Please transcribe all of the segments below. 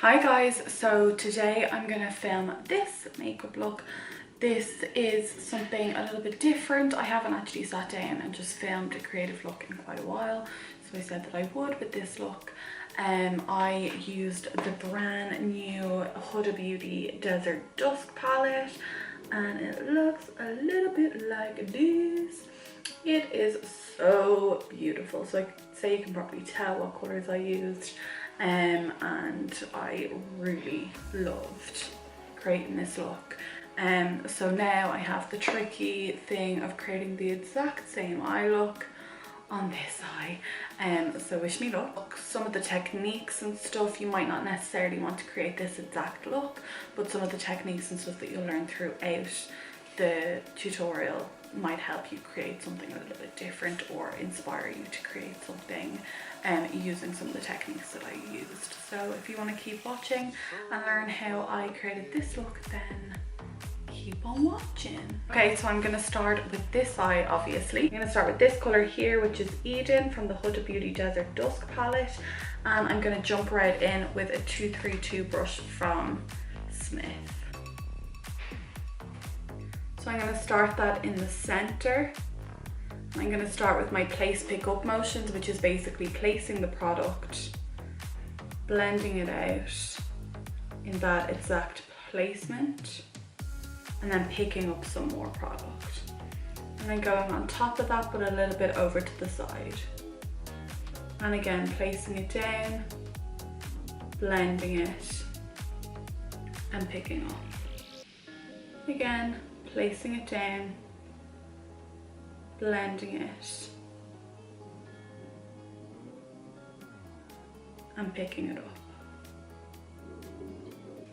Hi guys, so today I'm gonna film this makeup look. This is something a little bit different. I haven't actually sat down and just filmed a creative look in quite a while, so I said that I would with this look. I used the brand new Huda Beauty Desert Dusk palette and it looks a little bit like this. It is so beautiful, so I'd say you can probably tell what colours I used. And I really loved creating this look. So now I have the tricky thing of creating the exact same eye look on this eye. So wish me luck. Some of the techniques and stuff, you might not necessarily want to create this exact look, but some of the techniques and stuff that you'll learn throughout the tutorial might help you create something a little bit different or inspire you to create something using some of the techniques that I used. So if you want to keep watching and learn how I created this look, then keep on watching. Okay, so I'm going to start with this eye, obviously. I'm going to start with this colour here, which is Eden from the Huda Beauty Desert Dusk palette, and I'm going to jump right in with a 232 brush from Smith. So I'm going to start that in the center. I'm going to start with my place pick up motions, which is basically placing the product, blending it out in that exact placement, and then picking up some more product. And then going on top of that, but a little bit over to the side. And again, placing it down, blending it, and picking up. Again, placing it down, blending it, and picking it up.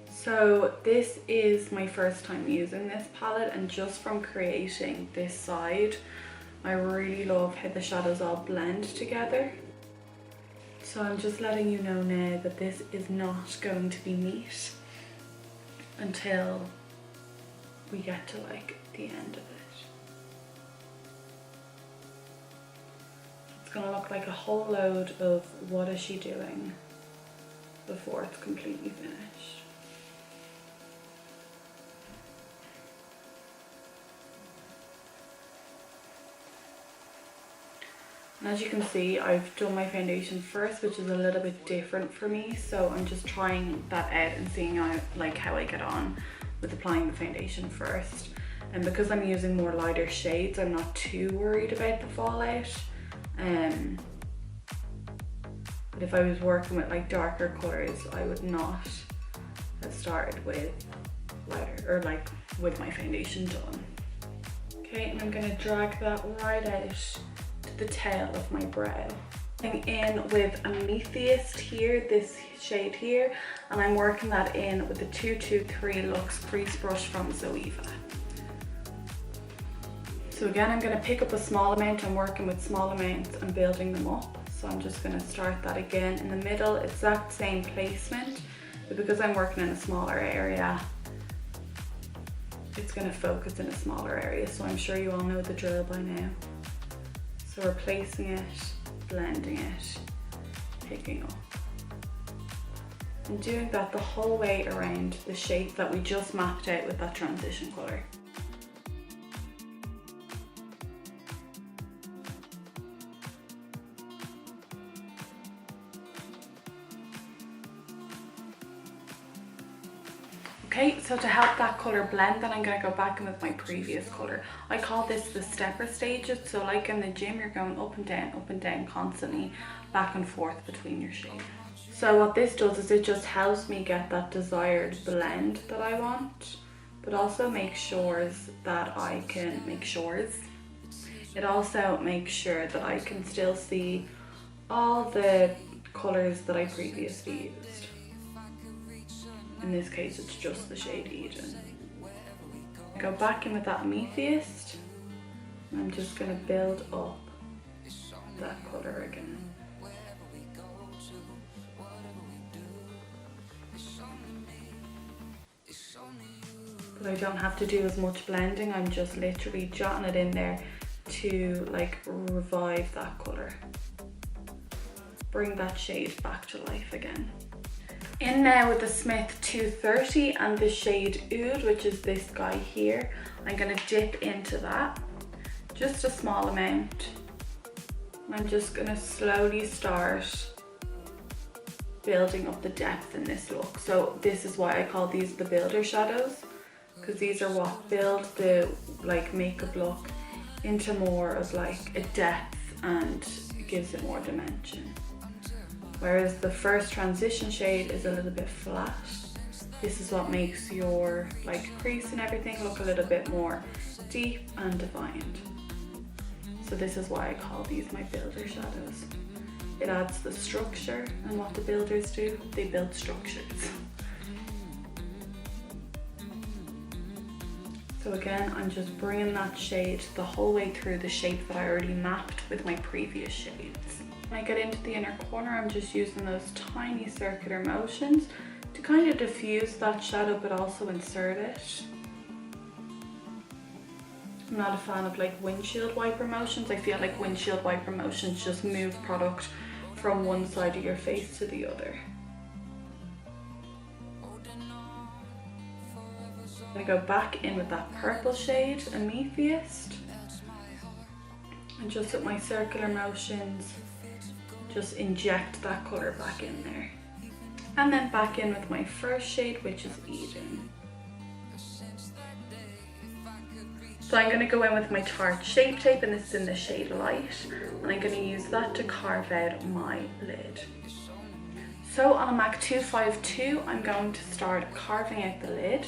So this is my first time using this palette, and just from creating this side, I really love how the shadows all blend together. So I'm just letting you know now that this is not going to be neat until we get to like the end of it. It's gonna look like a whole load of what is she doing before it's completely finished. And as you can see, I've done my foundation first, which is a little bit different for me, so I'm just trying that out and seeing how I get on with applying the foundation first. And because I'm using more lighter shades, I'm not too worried about the fallout. But if I was working with like darker colours, I would not have started with lighter, or like with my foundation done. Okay, and I'm gonna drag that right out to the tail of my brow. I'm in with amethyst here, this shade here, and I'm working that in with the 223 Luxe Crease brush from Zoeva. So again, I'm going to pick up a small amount. I'm working with small amounts and building them up. So I'm just going to start that again in the middle, exact same placement, but because I'm working in a smaller area, it's going to focus in a smaller area. So I'm sure you all know the drill by now. So we're placing it, blending it, picking up, and doing that the whole way around the shape that we just mapped out with that transition colour. Okay, so to help that colour blend, then I'm going to go back in with my previous colour. I call this the stepper stages. So like in the gym, you're going up and down constantly, back and forth between your shades. So what this does is it just helps me get that desired blend that I want, but also makes sure that I can it also makes sure that I can still see all the colours that I previously used. In this case, it's just the shade Eden. I go back in with that amethyst, and I'm just going to build up that colour again. But I don't have to do as much blending, I'm just literally jotting it in there to like revive that colour. Bring that shade back to life again. In now with the Smith 230 and the shade Oud, which is this guy here. I'm going to dip into that, just a small amount. And I'm just going to slowly start building up the depth in this look. So this is why I call these the builder shadows, because these are what build the like makeup look into more of like a depth and gives it more dimension. Whereas the first transition shade is a little bit flat. This is what makes your like crease and everything look a little bit more deep and defined. So this is why I call these my builder shadows. It adds the structure, and what the builders do, they build structures. So again, I'm just bringing that shade the whole way through the shape that I already mapped with my previous shades. When I get into the inner corner, I'm just using those tiny circular motions to kind of diffuse that shadow but also insert it. I'm not a fan of like windshield wiper motions. I feel like windshield wiper motions just move product from one side of your face to the other. I'm going to go back in with that purple shade, Amethyst, and just with my circular motions just inject that colour back in there. And then back in with my first shade, which is Eden. So I'm going to go in with my Tarte Shape Tape, and this is in the shade Light, and I'm going to use that to carve out my lid. So on a MAC 252, I'm going to start carving out the lid.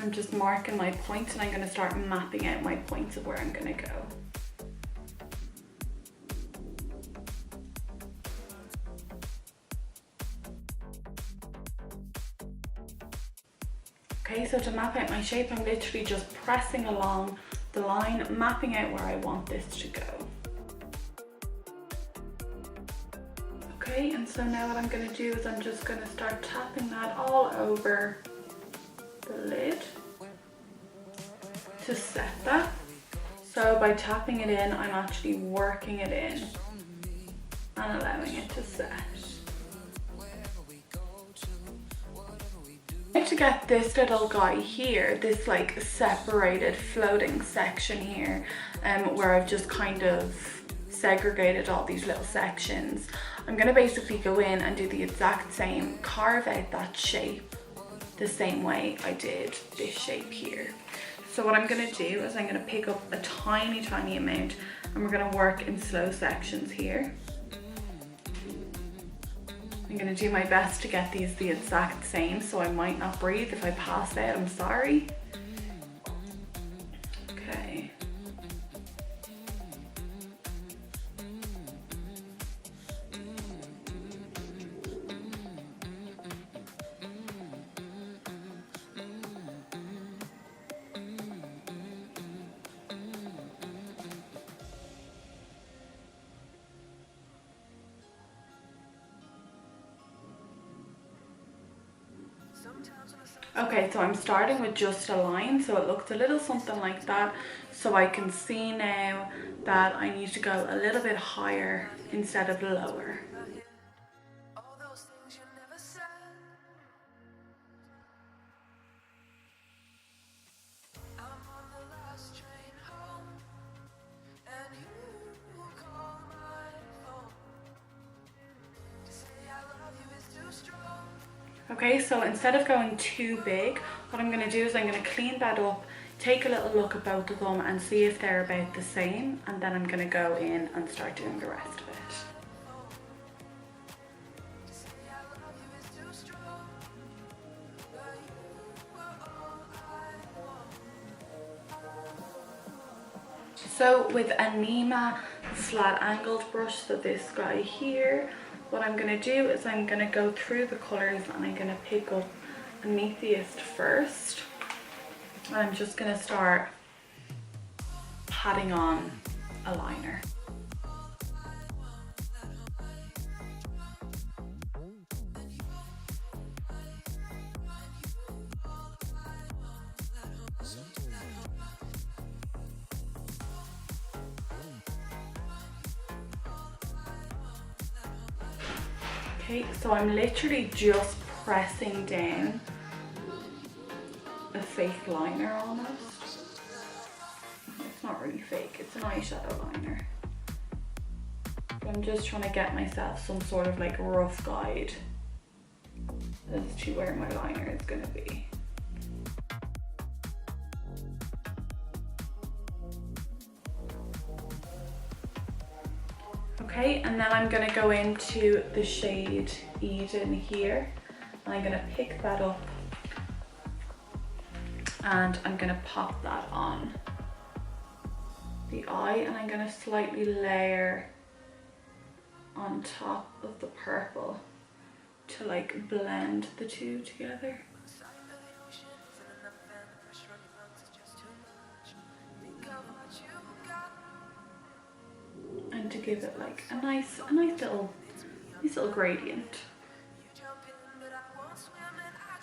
I'm just marking my points, and I'm going to start mapping out my points of where I'm going to go. Okay, so to map out my shape, I'm literally just pressing along the line, mapping out where I want this to go. Okay, and so now what I'm going to do is I'm just going to start tapping that all over the lid to set that. So by tapping it in, I'm actually working it in and allowing it to set. To get this little guy here, this like separated floating section here, where I've just kind of segregated all these little sections, I'm going to basically go in and do the exact same, carve out that shape the same way I did this shape here. So what I'm going to do is I'm going to pick up a tiny amount, and we're going to work in slow sections here. I'm going to do my best to get these the exact same, so I might not breathe. If I pass out, I'm sorry. Okay. Okay, so I'm starting with just a line, so it looks a little something like that. So I can see now that I need to go a little bit higher instead of lower. Okay, so instead of going too big, what I'm going to do is I'm going to clean that up, take a little look at both of them and see if they're about the same, and then I'm going to go in and start doing the rest of it. So with a Nima flat angled brush, so this guy here, what I'm going to do is I'm going to go through the colours and I'm going to pick up Amethyst first. And I'm just going to start patting on a liner. Okay, so I'm literally just pressing down a fake liner almost. It's not really fake, it's an eyeshadow liner. But I'm just trying to get myself some sort of like rough guide as to where my liner is going to be. Okay, and then I'm going to go into the shade Eden here, and I'm going to pick that up and I'm going to pop that on the eye, and I'm going to slightly layer on top of the purple to like blend the two together. And to give it like a nice little gradient.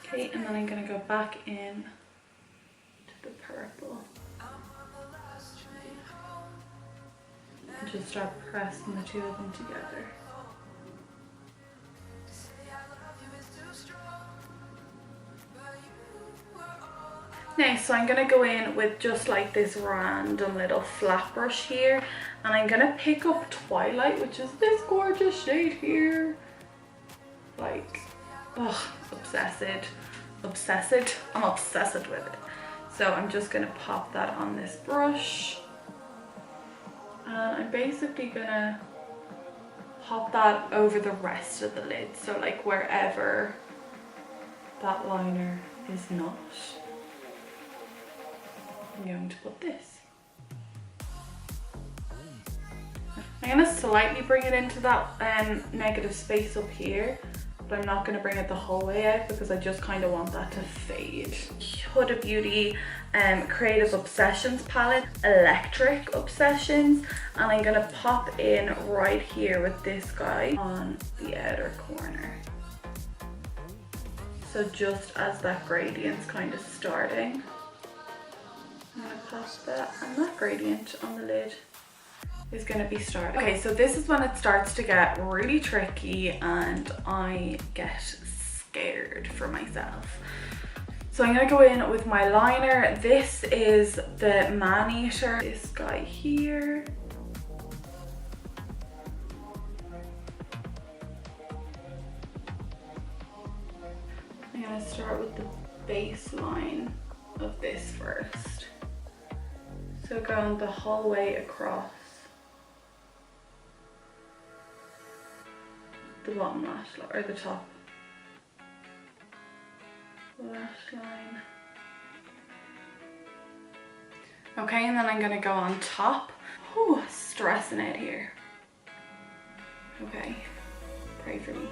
Okay, and then I'm gonna go back in to the purple and just start pressing the two of them together. Now, so I'm going to go in with just like this random little flat brush here, and I'm going to pick up Twilight, which is this gorgeous shade here. Like, oh, obsessed. I'm obsessed with it. So I'm just going to pop that on this brush, and I'm basically going to pop that over the rest of the lid, so like wherever that liner is not, I'm going to put this. I'm going to slightly bring it into that negative space up here, but I'm not going to bring it the whole way out because I just kind of want that to fade. Huda Beauty Creative Obsessions palette, Electric Obsessions, and I'm going to pop in right here with this guy on the outer corner. So just as that gradient's kind of starting, I'm going to pop that, and that gradient on the lid is going to be starting. Okay, so this is when it starts to get really tricky and I get scared for myself. So I'm going to go in with my liner. This is the Man-Eater, this guy here. I'm going to start with the baseline of this first. So going the whole way across the bottom lash line, or the top lash line. Okay, and then I'm gonna go on top. Whew, stressing it here. Okay, pray for me.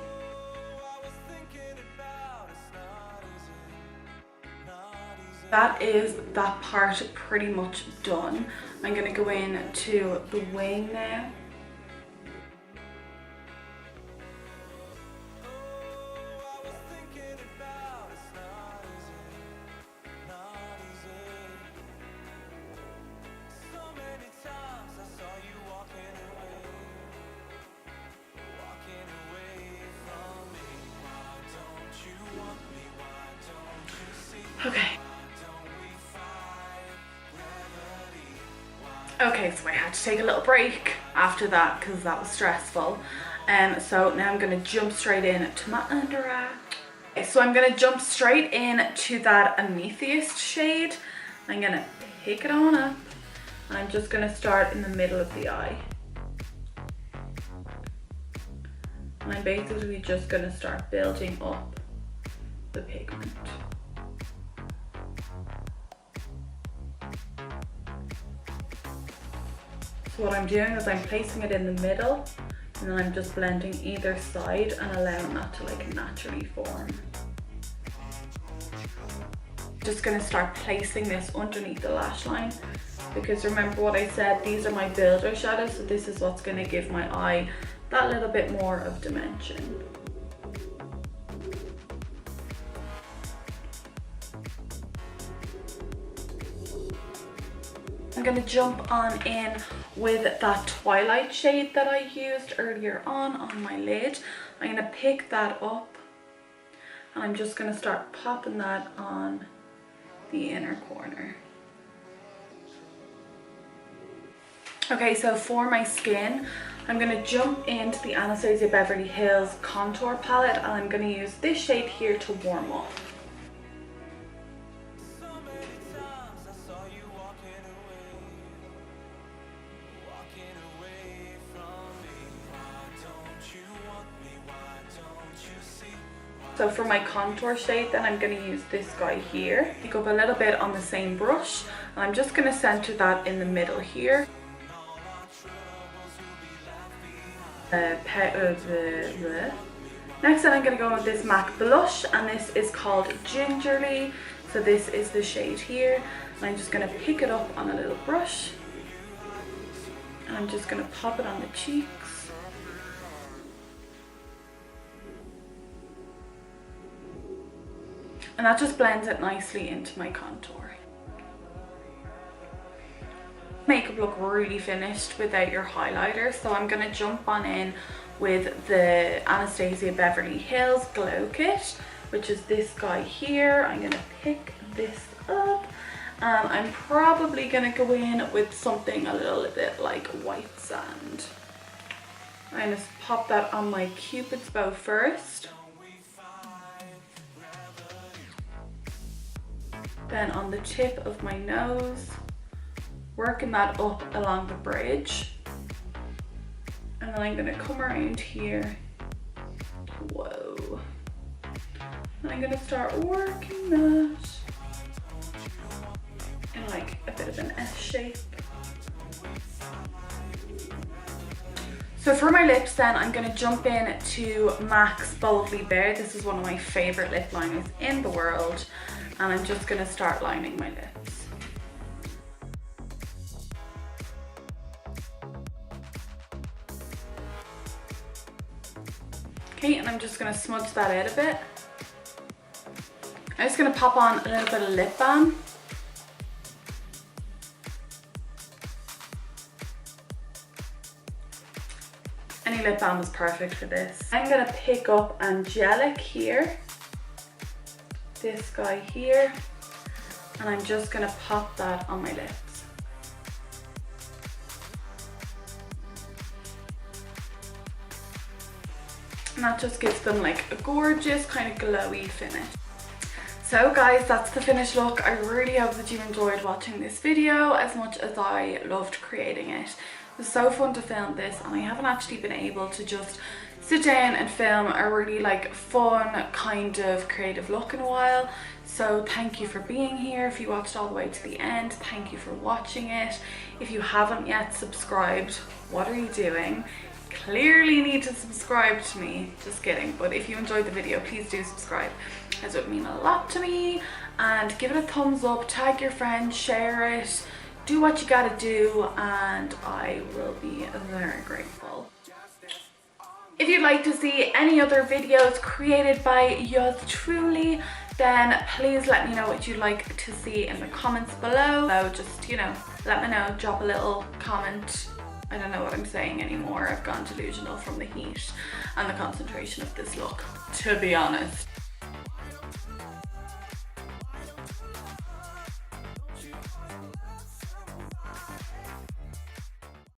That is that part pretty much done. I'm gonna go in to the wing now. Okay. Okay, so I had to take a little break after that because that was stressful. So now I'm going to jump straight in to my under eye. Okay, so I'm going to jump straight in to that amethyst shade. I'm going to pick it on up, and I'm just going to start in the middle of the eye. And I'm basically just going to start building up the pigment. So what I'm doing is I'm placing it in the middle, and then I'm just blending either side and allowing that to like naturally form. Just gonna start placing this underneath the lash line, because remember what I said, these are my builder shadows, so this is what's gonna give my eye that little bit more of dimension. I'm gonna jump on in with that Twilight shade that I used earlier on my lid. I'm going to pick that up and I'm just going to start popping that on the inner corner. Okay, so for my skin, I'm going to jump into the Anastasia Beverly Hills contour palette and I'm going to use this shade here to warm up. So for my contour shade, then I'm going to use this guy here. Pick up a little bit on the same brush and I'm just going to center that in the middle here. Next then I'm going to go with this MAC blush and this is called Gingerly. So this is the shade here and I'm just going to pick it up on a little brush and I'm just going to pop it on the cheeks. And that just blends it nicely into my contour. Makeup look really finished without your highlighter, so I'm going to jump on in with the Anastasia Beverly Hills Glow Kit, which is this guy here. I'm going to pick this up. I'm probably going to go in with something a little bit like white sand. I'm going to pop that on my Cupid's bow first. Then on the tip of my nose, working that up along the bridge. And then I'm going to come around here. Whoa. And I'm going to start working that in like a bit of an S shape. So for my lips then, I'm going to jump in to MAC's Boldly Bare. This is one of my favourite lip liners in the world. And I'm just going to start lining my lips. Okay, and I'm just going to smudge that out a bit. I'm just going to pop on a little bit of lip balm. Any lip balm is perfect for this. I'm going to pick up Angelic here. This guy here, and I'm just going to pop that on my lips. And that just gives them like a gorgeous kind of glowy finish. So guys, that's the finished look. I really hope that you enjoyed watching this video as much as I loved creating it. It was so fun to film this and I haven't actually been able to just sit down and film a really like fun kind of creative look in a while. So thank you for being here. If you watched all the way to the end, thank you for watching it. If you haven't yet subscribed, what are you doing? Clearly need to subscribe to me. Just kidding. But if you enjoyed the video, please do subscribe, as it would mean a lot to me. And give it a thumbs up, tag your friends, share it, do what you gotta do, and I will be very grateful. If you'd like to see any other videos created by yours truly, then please let me know what you'd like to see in the comments below. So just, you know, let me know, drop a little comment. I don't know what I'm saying anymore. I've gone delusional from the heat and the concentration of this look, to be honest.